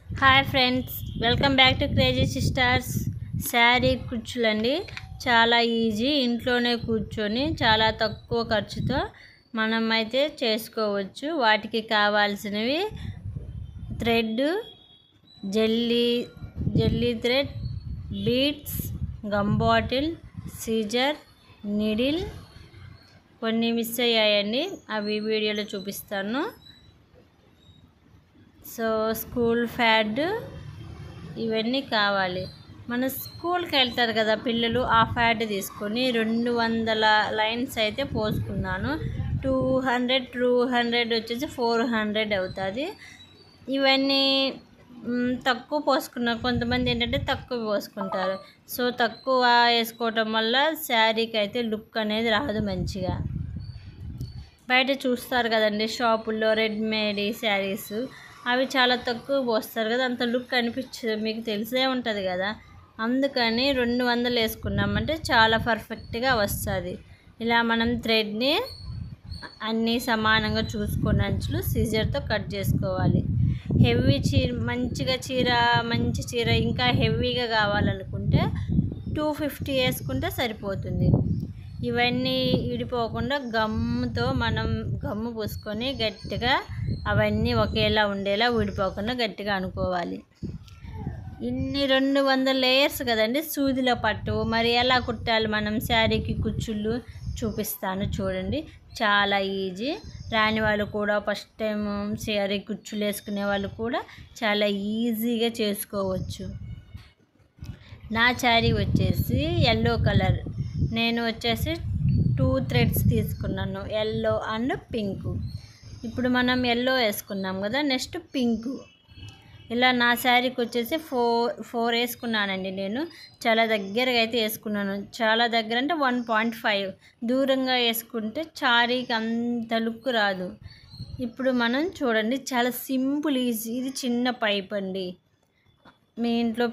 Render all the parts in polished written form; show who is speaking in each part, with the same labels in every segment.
Speaker 1: Hi friends, welcome back to crazy sisters. Sari కుచ్చులండి, చాలా easy. ఇంట్లోనే కూర్చొని చాలా తక్కువ ఖర్చుతో మనం అయితే చేసుకోవచ్చు. వాటికి కావాల్సినవి thread, jelly thread, beads, gum bottle, scissor, needle. కొన్ని మిస్ అయ్యాయండి, అవి వీడియోలో చూపిస్తాను. సో స్కూల్ ప్యాడ్ ఇవన్నీ కావాలి. మన స్కూల్కి వెళ్తారు కదా పిల్లలు, ఆ ప్యాడ్ తీసుకొని 200 లైన్స్ అయితే పోసుకున్నాను. 200 వచ్చేసి 400 అవుతుంది. ఇవన్నీ తక్కువ పోసుకున్నారు. కొంతమంది ఏంటంటే తక్కువ పోసుకుంటారు. సో తక్కువ వేసుకోవటం వల్ల శారీకి అయితే లుక్ అనేది రాదు మంచిగా. బయట చూస్తారు కదండి షాపుల్లో రెడీమేడ్ శారీస్, అవి చాలా తక్కువ పోస్తారు కదా, అంత లుక్ అనిపించదు. మీకు తెలిసే ఉంటుంది కదా. అందుకని 200 వేసుకున్నామంటే చాలా పర్ఫెక్ట్గా వస్తుంది. ఇలా మనం థ్రెడ్ని అన్నీ సమానంగా చూసుకొని అంచులు సీజర్తో కట్ చేసుకోవాలి. హెవీ చీర, మంచి చీర ఇంకా హెవీగా కావాలనుకుంటే 250 వేసుకుంటే సరిపోతుంది. ఇవన్నీ విడిపోకుండా గమ్ముతో మనం గమ్ము పూసుకొని గట్టిగా అవన్నీ ఒకేలా ఉండేలా విడిపోకుండా గట్టిగా అనుకోవాలి. ఇన్ని 200 లేయర్స్ కదండి సూదిలో పట్టు. మరి ఎలా కుట్టాలి మనం శారీకి కుచ్చుళ్ళు చూపిస్తాను చూడండి. చాలా ఈజీ. రాని వాళ్ళు కూడా, ఫస్ట్ టైం శారీ కుచ్చులు వేసుకునే వాళ్ళు కూడా చాలా ఈజీగా చేసుకోవచ్చు. నా శారీ వచ్చేసి ఎల్లో కలర్. నేను వచ్చేసి 2 థ్రెడ్స్ తీసుకున్నాను, ఎల్లో అండ్ పింక్. ఇప్పుడు మనం ఎల్లో వేసుకున్నాం కదా, నెక్స్ట్ పింక్. ఇలా నా శారీకి వచ్చేసి 4 వేసుకున్నానండి. నేను చాలా దగ్గరగా అయితే వేసుకున్నాను. చాలా దగ్గర అంటే 1.5 దూరంగా వేసుకుంటే శారీకి అంత లుక్ రాదు. ఇప్పుడు మనం చూడండి, చాలా సింపుల్ ఈజీ. ఇది చిన్న పైప్ అండి. మీ ఇంట్లో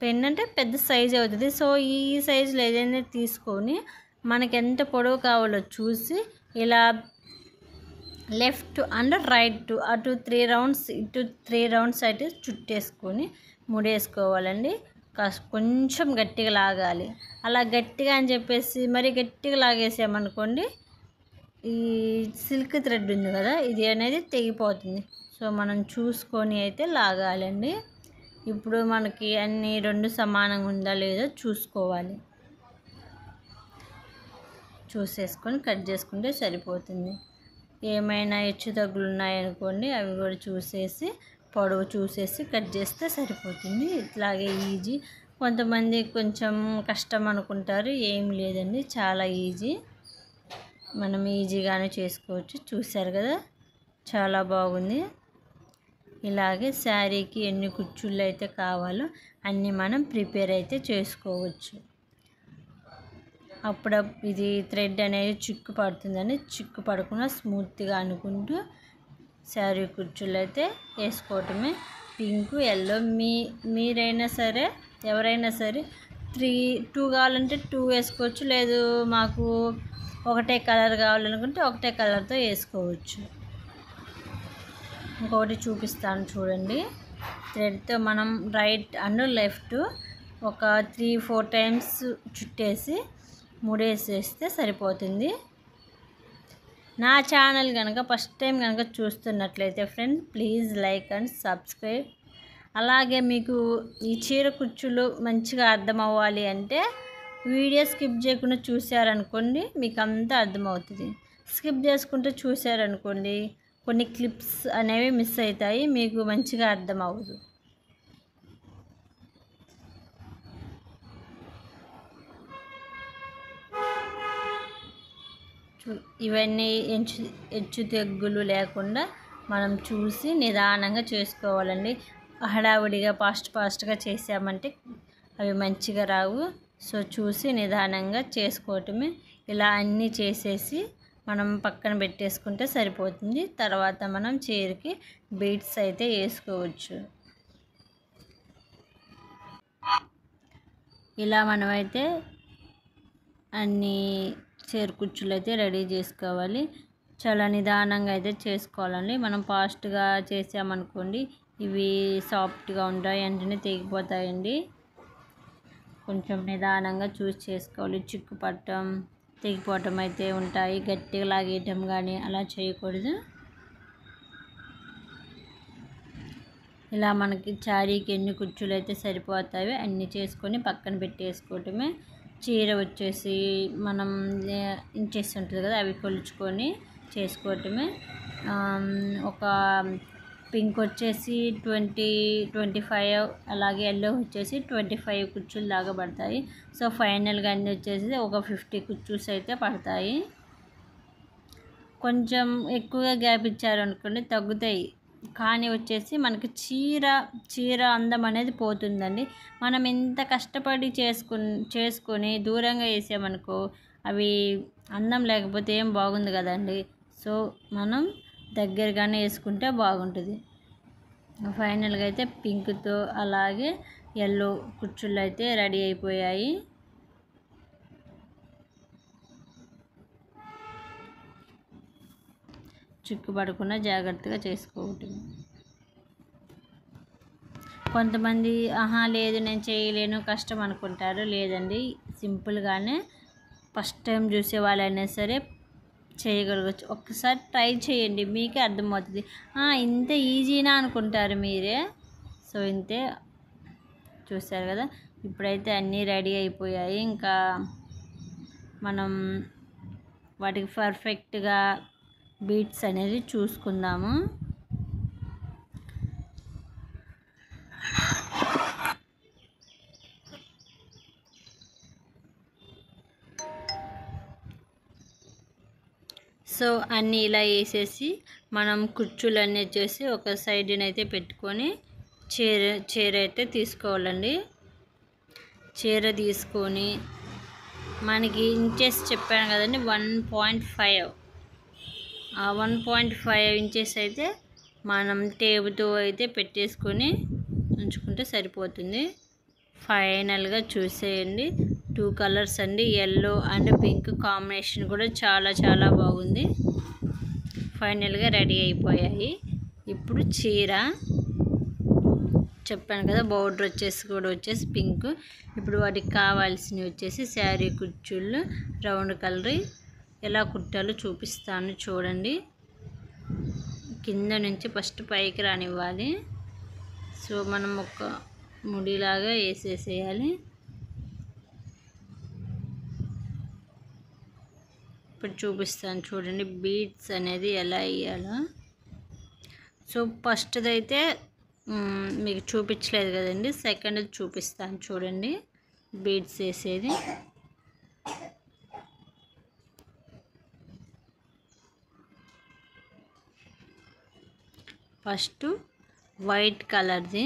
Speaker 1: పెన్ అంటే పెద్ద సైజ్ అవుతుంది. సో ఈ సైజులో ఏదైనా తీసుకొని మనకి ఎంత పొడవు కావాలో చూసి ఇలా లెఫ్ట్ అండ్ రైట్ అటు 3 రౌండ్స్, ఇటు 3 రౌండ్స్ అయితే చుట్టేసుకొని ముడేసుకోవాలండి. కొంచెం గట్టిగా లాగాలి. అలా గట్టిగా అని చెప్పేసి మరి గట్టిగా లాగేసామనుకోండి, ఈ సిల్క్ థ్రెడ్ ఉంది కదా, ఇది అనేది తెగిపోతుంది. సో మనం చూసుకొని అయితే లాగాలండి. ఇప్పుడు మనకి అన్ని 2 సమానంగా ఉందా లేదో చూసుకోవాలి. చూసేసుకొని కట్ చేసుకుంటే సరిపోతుంది. ఏమైనా హెచ్చు తగ్గులు ఉన్నాయనుకోండి, అవి కూడా చూసేసి పొడవు చూసేసి కట్ చేస్తే సరిపోతుంది. ఇట్లాగే ఈజీ. కొంతమంది కొంచెం కష్టం అనుకుంటారు, ఏం లేదండి, చాలా ఈజీ. మనం ఈజీగానే చేసుకోవచ్చు. చూశారు కదా, చాలా బాగుంది. ఇలాగే శారీకి ఎన్ని కుచ్చుళ్ళు అయితే కావాలో అన్నీ మనం ప్రిపేర్ అయితే చేసుకోవచ్చు. ఇది థ్రెడ్ అనేది చిక్కు పడుతుందని, చిక్కు పడకుండా స్మూత్గా అనుకుంటూ శారీ కుచ్చుళ్ళు అయితే వేసుకోవటమే. పింక్, ఎల్లో, మీరైనా సరే ఎవరైనా సరే 2 కావాలంటే 2 వేసుకోవచ్చు. లేదు మాకు ఒకటే కలర్ కావాలనుకుంటే ఒకటే కలర్తో వేసుకోవచ్చు. ఇంకొకటి చూపిస్తాను చూడండి. థ్రెడ్తో మనం రైట్ అండ్ లెఫ్ట్ ఒక 3-4 టైమ్స్ చుట్టేసి ముడేసేస్తే సరిపోతుంది. నా ఛానల్ కనుక ఫస్ట్ టైం కనుక చూస్తున్నట్లయితే friends, please like and subscribe. అలాగే మీకు ఈ చీర కుచ్చులు మంచిగా అర్థం అవ్వాలి అంటే వీడియో స్కిప్ చేయకుండా చూసారనుకోండి, మీకు అంతా అర్థమవుతుంది. స్కిప్ చేసుకుంటూ చూసారనుకోండి, కొన్ని క్లిప్స్ అనేవి మిస్ అవుతాయి, మీకు మంచిగా అర్థం అవ్వదు. ఇవన్నీ హెచ్చు తెగ్గులు లేకుండా మనం చూసి నిదానంగా చేసుకోవాలండి. హడావుడిగా ఫాస్ట్గా చేసామంటే అవి మంచిగా రావు. సో చూసి నిదానంగా చేసుకోవటమే. ఇలా అన్నీ చేసేసి మనం పక్కన పెట్టేసుకుంటే సరిపోతుంది. తర్వాత మనం చీరకి బీడ్స్ అయితే వేసుకోవచ్చు. ఇలా మనమైతే అన్నీ చీర కుచ్చులు అయితే రెడీ చేసుకోవాలి. చాలా నిదానంగా అయితే చేసుకోవాలండి. మనం ఫాస్ట్గా చేసామనుకోండి ఇవి సాఫ్ట్గా ఉంటాయి, వెంటనే తెగిపోతాయండి. కొంచెం నిదానంగా చూసి చేసుకోవాలి. చిక్కుపట్టడం తెగిపోవటం అయితే ఉంటాయి. గట్టిగా లాగేయటం కానీ అలా చేయకూడదు. ఇలా మనకి శారీకి ఎన్ని కుచ్చులు అయితే సరిపోతాయో అన్నీ చేసుకొని పక్కన పెట్టేసుకోవటమే. చీర వచ్చేసి మనం ఇంచెస్ ఉంటుంది కదా, అవి కొలుచుకొని చేసుకోవటమే. ఒక పింక్ వచ్చేసి 25, అలాగే ఎల్లో వచ్చేసి 25 కుచ్చులు దాకా పడతాయి. సో ఫైనల్గా అన్నీ వచ్చేసి ఒక 50 కుచ్చుస్ అయితే పడతాయి. కొంచెం ఎక్కువగా గ్యాప్ ఇచ్చారనుకోండి తగ్గుతాయి, కానీ వచ్చేసి మనకి చీర అందం అనేది పోతుందండి. మనం ఎంత కష్టపడి చేసుకొని దూరంగా వేసామనుకో అవి అందం లేకపోతే ఏం బాగుంది కదండి. సో మనం దగ్గరగానే వేసుకుంటే బాగుంటుంది. ఫైనల్గా అయితే పింక్తో అలాగే ఎల్లో కుచ్చుళ్ళు అయితే రెడీ అయిపోయాయి. చిక్కు పడకుండా జాగ్రత్తగా చేసుకోవటం. కొంతమంది లేదు నేను చేయలేను కష్టం అనుకుంటారు. లేదండి, సింపుల్గానే ఫస్ట్ టైం చూసే వాళ్ళైనా సరే చేయగలగచ్చు. ఒక్కసారి ట్రై చేయండి, మీకే అర్థమవుతుంది. ఇంత ఈజీనా అనుకుంటారు మీరే. సో ఇంతే, చూసారు కదా. ఇప్పుడైతే అన్నీ రెడీ అయిపోయాయి. ఇంకా మనం వాటికి పర్ఫెక్ట్గా బీట్స్ అనేది చూసుకుందాము. సో అన్నీ ఇలా వేసేసి మనం కుచ్చులన్నీ వచ్చేసి ఒక సైడ్నైతే పెట్టుకొని చీర అయితే తీసుకోవాలండి. చీర తీసుకొని మనకి ఇంచెస్ చెప్పాను కదండి 1.5, ఆ 1.5 ఇంచెస్ అయితే మనం టేబుల్తో అయితే పెట్టేసుకొని ఉంచుకుంటే సరిపోతుంది. ఫైనల్గా చూసేయండి, 2 కలర్స్ అండి, ఎల్లో అండ్ పింక్ కాంబినేషన్ కూడా చాలా చాలా బాగుంది. ఫైనల్గా రెడీ అయిపోయాయి. ఇప్పుడు చీర చెప్పాను కదా, బోర్డర్ వచ్చేసి పింక్. ఇప్పుడు వాటికి కావాల్సినవి వచ్చేసి శారీ కుచ్చుళ్ళు రౌండ్ కలర్ ఎలా కుట్టాలో చూపిస్తాను చూడండి. కింద నుంచి ఫస్ట్ పైకి రానివ్వాలి. సో మనం ఒక ముడిలాగా వేసేసేయాలి. ఇప్పుడు చూపిస్తాను చూడండి బీడ్స్ అనేది ఎలా వేయాలో. సో ఫస్ట్ది అయితే మీకు చూపించలేదు కదండి, సెకండ్ చూపిస్తాను చూడండి బీడ్స్ వేసేది. ఫస్ట్ వైట్ కలర్ది,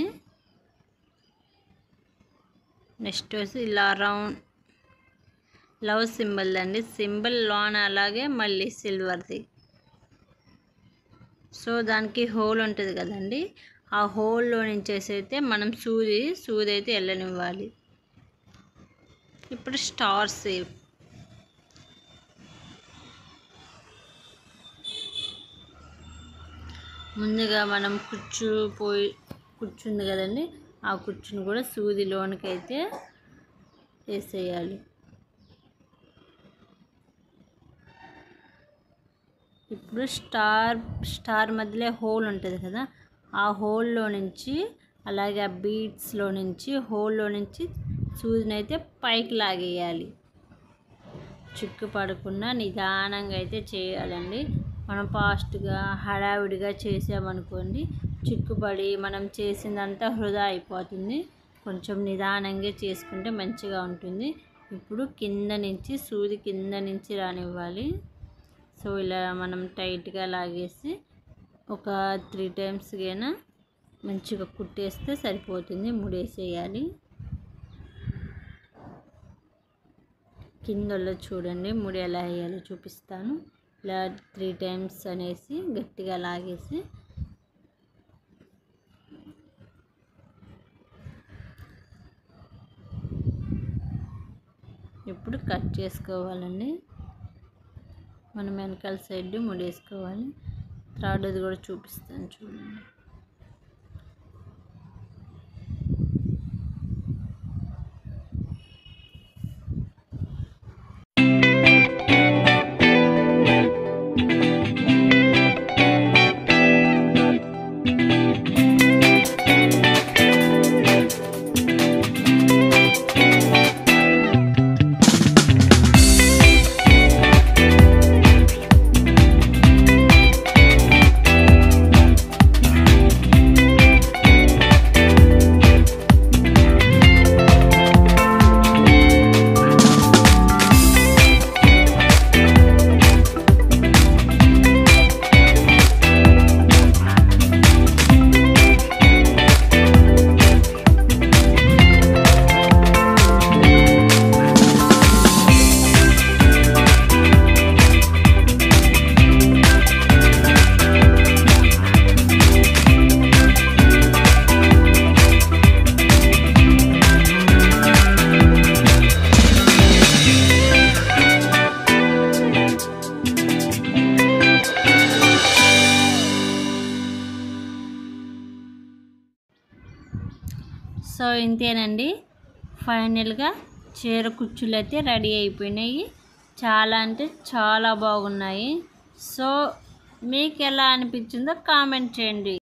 Speaker 1: నెక్స్ట్ వచ్చి ఇలా రౌండ్ లవ్ సింబల్ అండి, సింబల్ లోన అలాగే మళ్ళీ సిల్వర్ది. సో దానికి హోల్ ఉంటుంది కదండి, ఆ హోల్లో నుంచి అయితే మనం సూది అయితే వెళ్ళనివ్వాలి. ఇప్పుడు స్టార్స్ ముందుగా మనం కూర్చుంది కదండి, ఆ కుచ్చును కూడా సూదిలోనికి అయితే వేసేయాలి. ఇప్పుడు స్టార్ మధ్యలో హోల్ ఉంటుంది కదా, ఆ హోల్లో నుంచి అలాగే ఆ బీడ్స్లో నుంచి హోల్లో నుంచి సూదిని అయితే పైకి లాగేయాలి. చిక్కు పడకుండా నిదానంగా అయితే చేయాలండి. మనం ఫాస్ట్గా హడావిడిగా చేసామనుకోండి చిక్కుపడి మనం చేసిందంతా వృధా అయిపోతుంది. కొంచెం నిదానంగా చేసుకుంటే మంచిగా ఉంటుంది. ఇప్పుడు కింద నుంచి సూది కింద నుంచి రానివ్వాలి. సో ఇలా మనం టైట్గా లాగేసి ఒక 3 టైమ్స్ అయినా మంచిగా కుట్టేస్తే సరిపోతుంది. ముడేసేయాలి. కిందలో చూడండి ముడి ఎలా వేయాలో చూపిస్తాను. ఇలా 3 టైమ్స్ అనేసి గట్టిగా లాగేసి ఇప్పుడు కట్ చేసుకోవాలండి. మనం వెనకాల సైడ్ ముడేసుకోవాలి. థర్డ్ది కూడా చూపిస్తాను చూడండి. సో ఇంతేనండి, ఫైనల్గా చీర కుచ్చులు అయితే రెడీ అయిపోయినాయి. చాలా అంటే చాలా బాగున్నాయి. సో మీకు ఎలా అనిపించిందో కామెంట్ చేయండి.